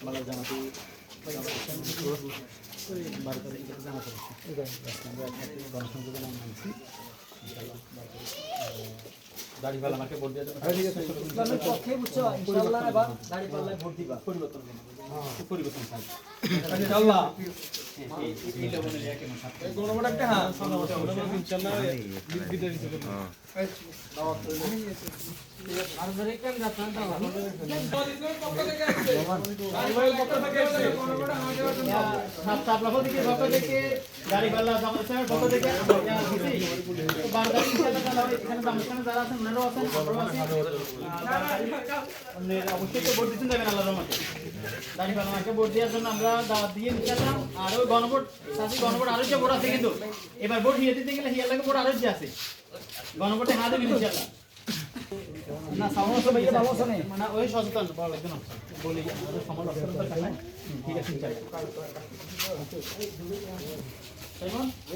মালা জানাতে 12 তারিখে জানাতে আমরা গণসংযোগে নামছি দাড়িপাল্লা আমাকে ভোট দিয়ে ইসলামের পক্ষে বুঝছো ইনশাআল্লাহ এবার দাড়িপাল্লায় ভোট দিবা পরিবর্তন পরিবর্তন চাই ইনশাআল্লাহ এই লেভেলে একে না এই গণভোট একটা হ্যাঁ ইনশাআল্লাহ বিদায় দিতে হ্যাঁ দাওয়াত আর ধরে কেন যাচ্ছেন দাও পক্ষ থেকে আসছে দাড়িপাল্লার পক্ষ থেকে আসছে গণভোট আমাদের সাপলা থেকে পক্ষ থেকে দাড়িপাল্লা জামাতের পক্ষ থেকে আমরা দিছি 12 তারিখ ইনশাআল্লাহ এখানে জামাতের যারা আছেন ওনারাও আছেন আমরাও আছি অবশ্যই তো ভোট দিতে যাবেন আল্লাহর রহমতে দাড়িপাল্লাকে ভোট দেওয়ার জন্য আমরা দাওয়াত দিয়ে ইনশাআল্লাহ আর ওই গণভোট সাথে গণভোট আরো যে ভোট আছে কিন্তু এবার ভোট নিয়ে দিতে গেলে হিয়ার লাগে ভোট আরো যে আছে গণভোটে হ্যাঁ দেবেন ইনশাআল্লাহ না সমস্ত ভাইয়া ভালো আছে না মানে ওই সচেতন বড় লাগবে না বলি আমাদের সমালোচনা ঠিক আছে ইনশাআল্লাহ